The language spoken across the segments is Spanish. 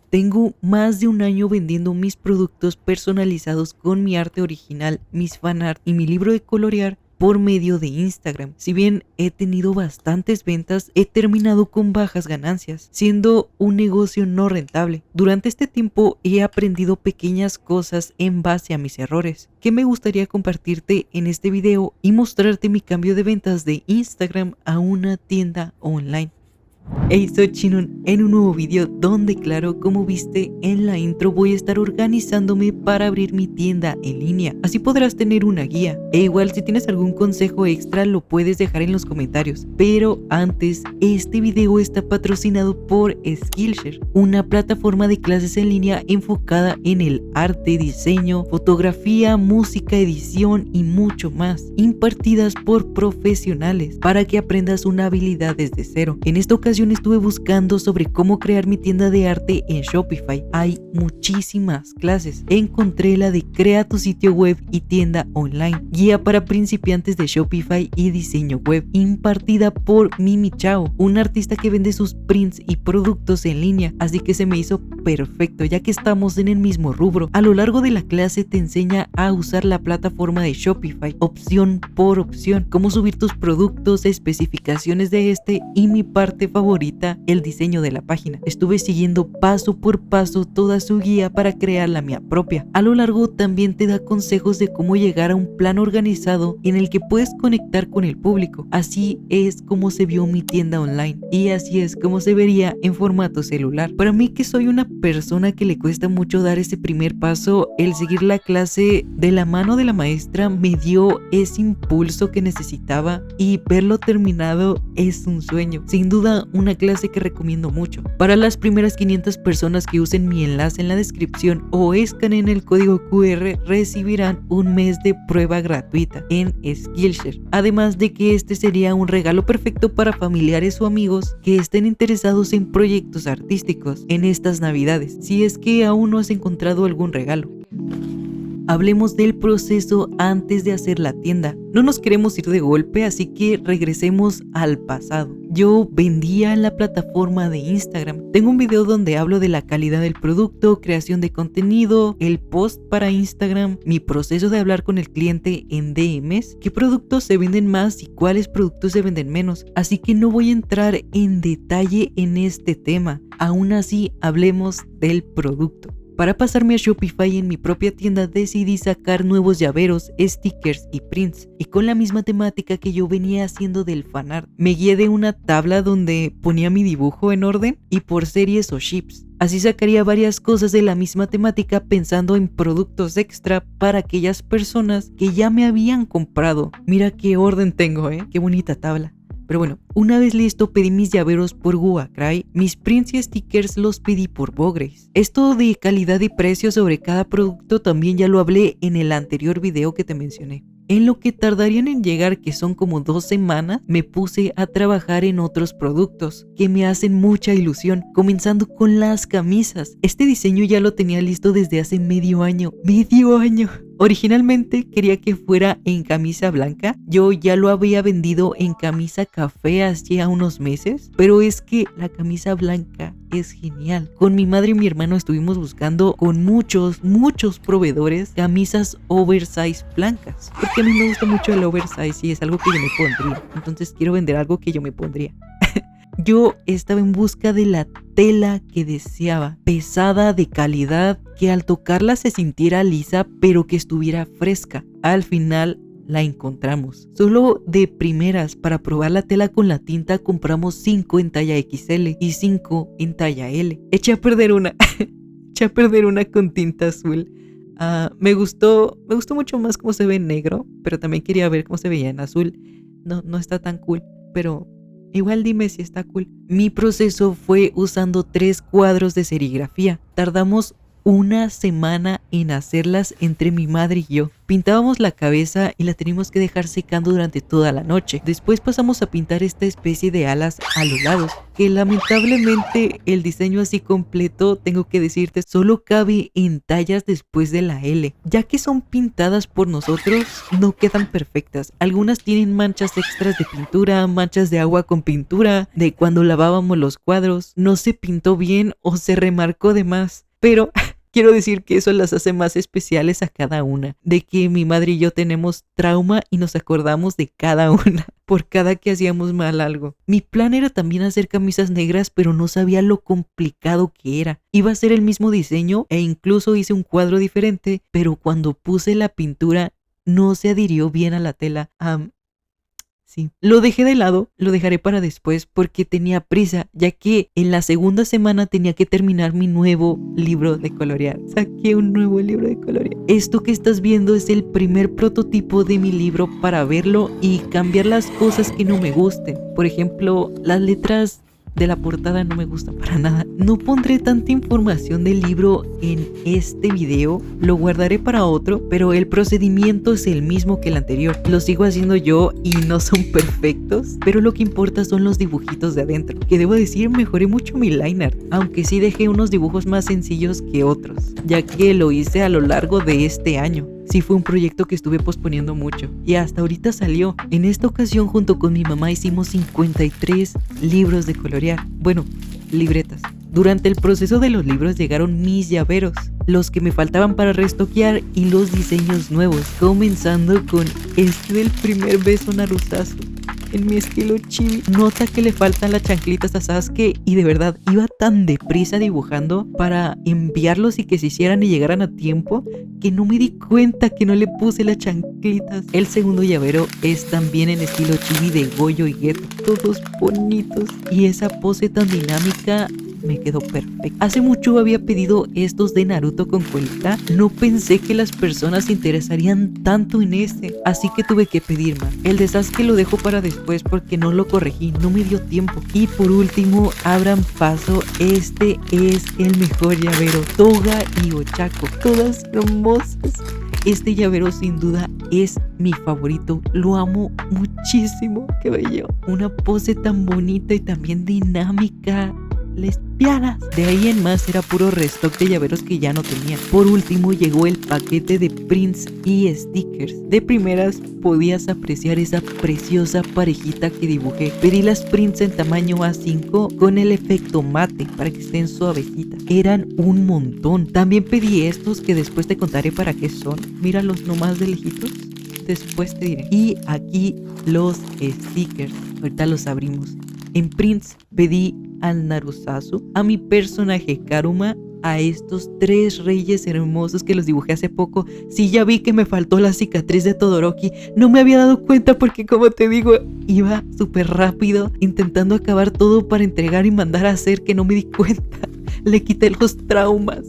Tengo más de un año vendiendo mis productos personalizados con mi arte original, mis fanart y mi libro de colorear por medio de Instagram. Si bien he tenido bastantes ventas, he terminado con bajas ganancias, siendo un negocio no rentable. Durante este tiempo he aprendido pequeñas cosas en base a mis errores, que me gustaría compartirte en este video y mostrarte mi cambio de ventas de Instagram a una tienda online. Hey, soy Chinun en un nuevo video donde, claro, como viste en la intro, voy a estar organizándome para abrir mi tienda en línea. Así podrás tener una guía. E igual, si tienes algún consejo extra, lo puedes dejar en los comentarios. Pero antes, este video está patrocinado por Skillshare, una plataforma de clases en línea enfocada en el arte, diseño, fotografía, música, edición y mucho más, impartidas por profesionales para que aprendas una habilidad desde cero. En esta ocasión estuve buscando sobre cómo crear mi tienda de arte en Shopify. Hay muchísimas clases. Encontré la de Crea tu sitio web y tienda online, guía para principiantes de Shopify y diseño web, impartida por Mimi Chao, un artista que vende sus prints y productos en línea, así que se me hizo perfecto ya que estamos en el mismo rubro. A lo largo de la clase te enseña a usar la plataforma de Shopify, opción por opción, cómo subir tus productos, especificaciones de este y mi parte favorita, el diseño de la página. Estuve siguiendo paso por paso toda su guía para crear la mía propia. A lo largo también te da consejos de cómo llegar a un plan organizado en el que puedes conectar con el público. Así es como se vio mi tienda online y así es como se vería en formato celular. Para mí, que soy una persona que le cuesta mucho dar ese primer paso, el seguir la clase de la mano de la maestra me dio ese impulso que necesitaba y verlo terminado es un sueño. Sin duda, una clase que recomiendo mucho. Para las primeras 500 personas que usen mi enlace en la descripción o escaneen el código QR, recibirán un mes de prueba gratuita en Skillshare. Además de que este sería un regalo perfecto para familiares o amigos que estén interesados en proyectos artísticos en estas navidades, si es que aún no has encontrado algún regalo. Hablemos del proceso antes de hacer la tienda. No nos queremos ir de golpe, así que regresemos al pasado. Yo vendía en la plataforma de Instagram. Tengo un video donde hablo de la calidad del producto, creación de contenido, el post para Instagram, mi proceso de hablar con el cliente en DMs, qué productos se venden más y cuáles productos se venden menos. Así que no voy a entrar en detalle en este tema. Aún así, hablemos del producto. Para pasarme a Shopify en mi propia tienda decidí sacar nuevos llaveros, stickers y prints, y con la misma temática que yo venía haciendo del fanart. Me guié de una tabla donde ponía mi dibujo en orden y por series o ships. Así sacaría varias cosas de la misma temática pensando en productos extra para aquellas personas que ya me habían comprado. Mira qué orden tengo, qué bonita tabla. Pero bueno, una vez listo pedí mis llaveros por Guacray, mis prints y stickers los pedí por Bogreys. Esto de calidad y precio sobre cada producto también ya lo hablé en el anterior video que te mencioné. En lo que tardarían en llegar, que son como 2 semanas, me puse a trabajar en otros productos que me hacen mucha ilusión, comenzando con las camisas. Este diseño ya lo tenía listo desde hace medio año. ¡Medio año! Originalmente quería que fuera en camisa blanca. Yo ya lo había vendido en camisa café hacía unos meses, pero es que la camisa blanca es genial. Con mi madre y mi hermano estuvimos buscando con muchos proveedores camisas oversize blancas, porque a mí me gusta mucho el oversize y es algo que yo me pondría. Entonces quiero vender algo que yo me pondría. Yo estaba en busca de la tela que deseaba, pesada, de calidad, que al tocarla se sintiera lisa, pero que estuviera fresca. Al final la encontramos. Solo de primeras, para probar la tela con la tinta, compramos 5 en talla XL y 5 en talla L. Eché a perder una. Eché a perder una con tinta azul. Me gustó mucho más cómo se ve en negro, pero también quería ver cómo se veía en azul. No está tan cool, pero igual dime si está cool. Mi proceso fue usando 3 cuadros de serigrafía. Tardamos una semana en hacerlas entre mi madre y yo. Pintábamos la cabeza y la teníamos que dejar secando durante toda la noche. Después pasamos a pintar esta especie de alas a los lados, que lamentablemente el diseño así completo, tengo que decirte, solo cabe en tallas después de la L. Ya que son pintadas por nosotros, no quedan perfectas. Algunas tienen manchas extras de pintura, manchas de agua con pintura, de cuando lavábamos los cuadros. No se pintó bien o se remarcó de más. Pero quiero decir que eso las hace más especiales a cada una, de que mi madre y yo tenemos trauma y nos acordamos de cada una, por cada que hacíamos mal algo. Mi plan era también hacer camisas negras, pero no sabía lo complicado que era. Iba a ser el mismo diseño e incluso hice un cuadro diferente, pero cuando puse la pintura no se adhirió bien a la tela. Sí, lo dejé de lado, lo dejaré para después porque tenía prisa, ya que en la segunda semana tenía que terminar mi nuevo libro de colorear. Saqué un nuevo libro de colorear. Esto que estás viendo es el primer prototipo de mi libro para verlo y cambiar las cosas que no me gusten. Por ejemplo, las letras de la portada no me gustan para nada. No pondré tanta información del libro en este video, lo guardaré para otro, pero el procedimiento es el mismo que el anterior. Lo sigo haciendo yo y no son perfectos, pero lo que importa son los dibujitos de adentro, que debo decir mejoré mucho mi line art, aunque sí dejé unos dibujos más sencillos que otros, ya que lo hice a lo largo de este año. Sí, fue un proyecto que estuve posponiendo mucho y hasta ahorita salió. En esta ocasión junto con mi mamá hicimos 53 libros de colorear. Bueno, libretas. Durante el proceso de los libros llegaron mis llaveros, los que me faltaban para restoquear y los diseños nuevos, comenzando con este del primer beso Narusazu. En mi estilo chibi, nota que le faltan las chanclitas a Sasuke y de verdad iba tan deprisa dibujando para enviarlos y que se hicieran y llegaran a tiempo que no me di cuenta que no le puse las chanclitas. El segundo llavero es también en estilo chibi de Goyo y Geto, todos bonitos y esa pose tan dinámica me quedó perfecto. Hace mucho había pedido estos de Naruto con colita. No pensé que las personas se interesarían tanto en este, así que tuve que pedir más. El de Sasuke lo dejo para después porque no lo corregí, no me dio tiempo. Y por último, abran paso, este es el mejor llavero, Toga y Ochako, todas hermosas. Este llavero sin duda es mi favorito, lo amo muchísimo, qué bello. Una pose tan bonita y también dinámica, lesbianas. De ahí en más era puro restock de llaveros que ya no tenía. Por último llegó el paquete de prints y stickers. De primeras podías apreciar esa preciosa parejita que dibujé. Pedí las prints en tamaño A5 con el efecto mate para que estén suavecitas. Eran un montón. También pedí estos que después te contaré para qué son. Míralos nomás de lejitos. Después te diré. Y aquí los stickers. Ahorita los abrimos. En prints pedí al Narusazu, a mi personaje Karuma, a estos 3 reyes hermosos que los dibujé hace poco. Sí, ya vi que me faltó la cicatriz de Todoroki. No me había dado cuenta porque, como te digo, iba súper rápido intentando acabar todo para entregar y mandar a hacer que no me di cuenta. Le quité los traumas.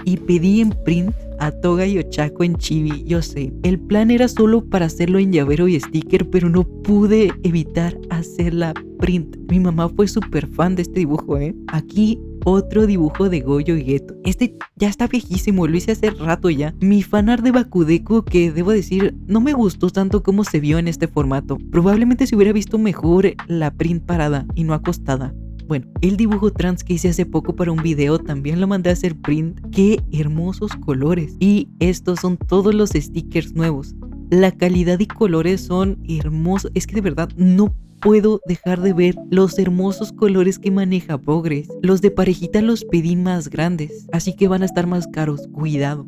Y pedí en print a Toga y Ochako en chibi. Yo sé, el plan era solo para hacerlo en llavero y sticker, pero no pude evitar hacerla print. Mi mamá fue súper fan de este dibujo, Aquí otro dibujo de Goyo y Geto. Este ya está viejísimo, lo hice hace rato ya. Mi fanart de Bakudeko, que debo decir, no me gustó tanto como se vio en este formato. Probablemente se hubiera visto mejor la print parada y no acostada. Bueno, el dibujo trans que hice hace poco para un video también lo mandé a hacer print. ¡Qué hermosos colores! Y estos son todos los stickers nuevos. La calidad y colores son hermosos. Es que de verdad no puedo dejar de ver los hermosos colores que maneja Progress. Los de parejita los pedí más grandes, así que van a estar más caros. Cuidado.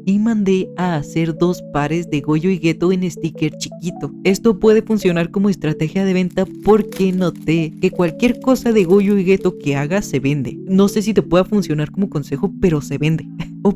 Y mandé a hacer 2 pares de Goyo y Geto en sticker chiquito. Esto puede funcionar como estrategia de venta porque noté que cualquier cosa de Goyo y Geto que hagas se vende. No sé si te pueda funcionar como consejo, pero se vende.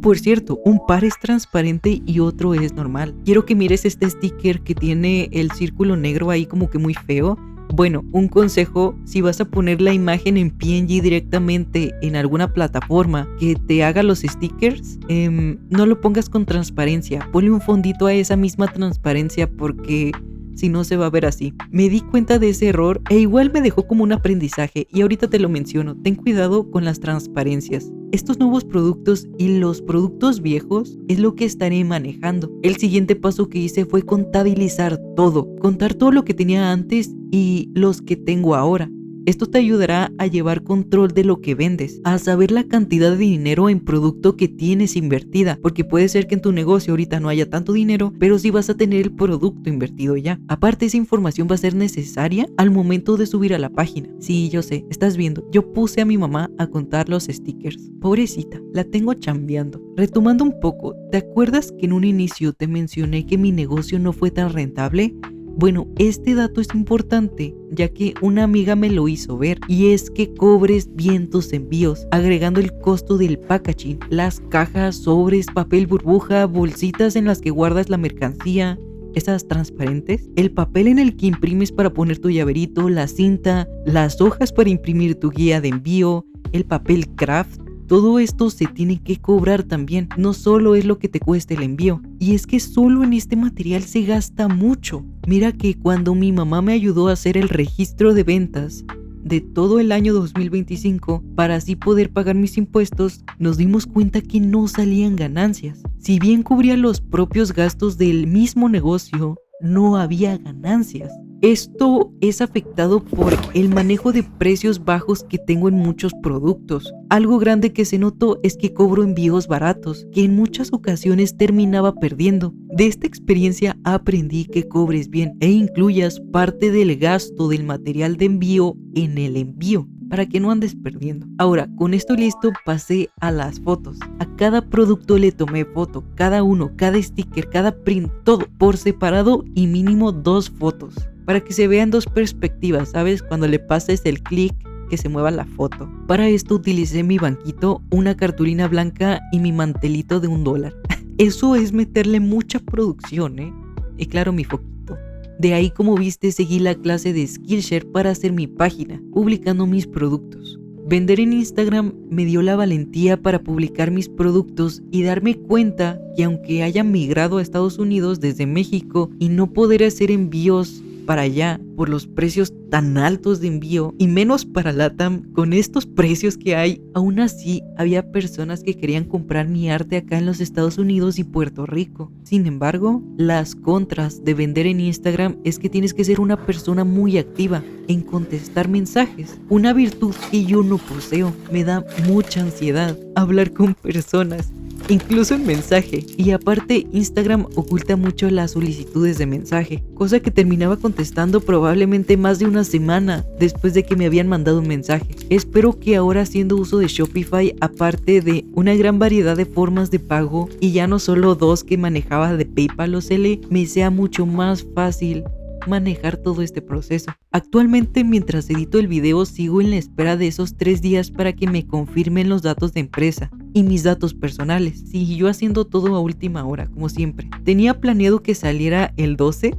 Por cierto, un par es transparente y otro es normal. Quiero que mires este sticker que tiene el círculo negro ahí como que muy feo. Bueno, un consejo, si vas a poner la imagen en PNG directamente en alguna plataforma que te haga los stickers, no lo pongas con transparencia, ponle un fondito a esa misma transparencia porque si no se va a ver así. Me di cuenta de ese error e igual me dejó como un aprendizaje y ahorita te lo menciono. Ten cuidado con las transparencias. Estos nuevos productos y los productos viejos es lo que estaré manejando. El siguiente paso que hice fue contabilizar todo, contar todo lo que tenía antes y los que tengo ahora. Esto te ayudará a llevar control de lo que vendes, a saber la cantidad de dinero en producto que tienes invertida, porque puede ser que en tu negocio ahorita no haya tanto dinero, pero sí vas a tener el producto invertido ya. Aparte, esa información va a ser necesaria al momento de subir a la página. Sí, yo sé, estás viendo, yo puse a mi mamá a contar los stickers. Pobrecita, la tengo chambeando. Retomando un poco, ¿te acuerdas que en un inicio te mencioné que mi negocio no fue tan rentable? Bueno, este dato es importante ya que una amiga me lo hizo ver y es que cobres bien tus envíos, agregando el costo del packaging, las cajas, sobres, papel burbuja, bolsitas en las que guardas la mercancía, esas transparentes, el papel en el que imprimes para poner tu llaverito, la cinta, las hojas para imprimir tu guía de envío, el papel craft. Todo esto se tiene que cobrar también, no solo es lo que te cuesta el envío. Y es que solo en este material se gasta mucho. Mira que cuando mi mamá me ayudó a hacer el registro de ventas de todo el año 2025 para así poder pagar mis impuestos, nos dimos cuenta que no salían ganancias. Si bien cubría los propios gastos del mismo negocio, no había ganancias. Esto es afectado por el manejo de precios bajos que tengo en muchos productos. Algo grande que se notó es que cobro envíos baratos, que en muchas ocasiones terminaba perdiendo. De esta experiencia aprendí que cobres bien e incluyas parte del gasto del material de envío en el envío, para que no andes perdiendo. Ahora, con esto listo, pasé a las fotos. A cada producto le tomé foto, cada uno, cada sticker, cada print, todo por separado y mínimo 2 fotos, para que se vean 2 perspectivas, ¿sabes? Cuando le pases el clic, que se mueva la foto. Para esto utilicé mi banquito, una cartulina blanca y mi mantelito de $1. Eso es meterle mucha producción, ¿eh? Y claro, mi foquito. De ahí, como viste, seguí la clase de Skillshare para hacer mi página, publicando mis productos. Vender en Instagram me dio la valentía para publicar mis productos y darme cuenta que aunque haya migrado a Estados Unidos desde México y no poder hacer envíos para allá por los precios tan altos de envío y menos para LATAM, con estos precios que hay, aún así había personas que querían comprar mi arte acá en los Estados Unidos y Puerto Rico. Sin embargo, las contras de vender en Instagram es que tienes que ser una persona muy activa en contestar mensajes, una virtud que yo no poseo. Me da mucha ansiedad hablar con personas, incluso en mensaje, y aparte Instagram oculta mucho las solicitudes de mensaje, cosa que terminaba contestando probablemente más de una semana después de que me habían mandado un mensaje. Espero que ahora, haciendo uso de Shopify, aparte de una gran variedad de formas de pago y ya no solo 2 que manejaba de PayPal o Zelle, me sea mucho más fácil manejar todo este proceso. Actualmente, mientras edito el video, sigo en la espera de esos 3 días para que me confirmen los datos de empresa y mis datos personales. Sí, yo haciendo todo a última hora, como siempre. Tenía planeado que saliera el 12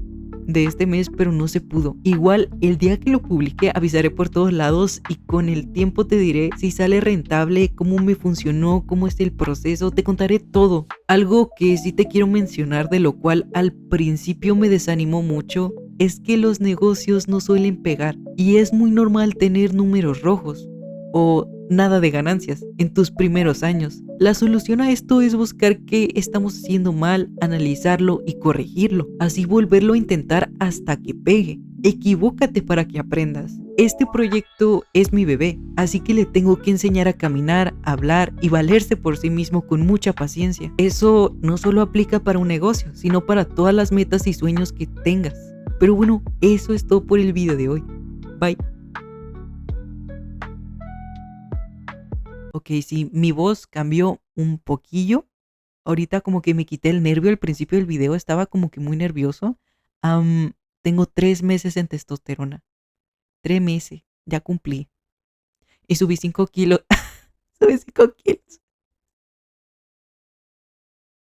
de este mes, pero no se pudo. Igual, el día que lo publique avisaré por todos lados y con el tiempo te diré si sale rentable, cómo me funcionó, cómo es el proceso, te contaré todo. Algo que sí te quiero mencionar, de lo cual al principio me desanimó mucho, es que los negocios no suelen pegar y es muy normal tener números rojos o nada de ganancias en tus primeros años. La solución a esto es buscar qué estamos haciendo mal, analizarlo y corregirlo, así volverlo a intentar hasta que pegue. Equivócate para que aprendas. Este proyecto es mi bebé, así que le tengo que enseñar a caminar, hablar y valerse por sí mismo con mucha paciencia. Eso no solo aplica para un negocio, sino para todas las metas y sueños que tengas. Pero bueno, eso es todo por el video de hoy. Bye. Ok, sí, mi voz cambió un poquillo. Ahorita como que me quité el nervio. Al principio del video estaba como que muy nervioso. Tengo 3 meses en testosterona. 3 meses, ya cumplí. Y subí 5 kilos. Subí 5 kilos.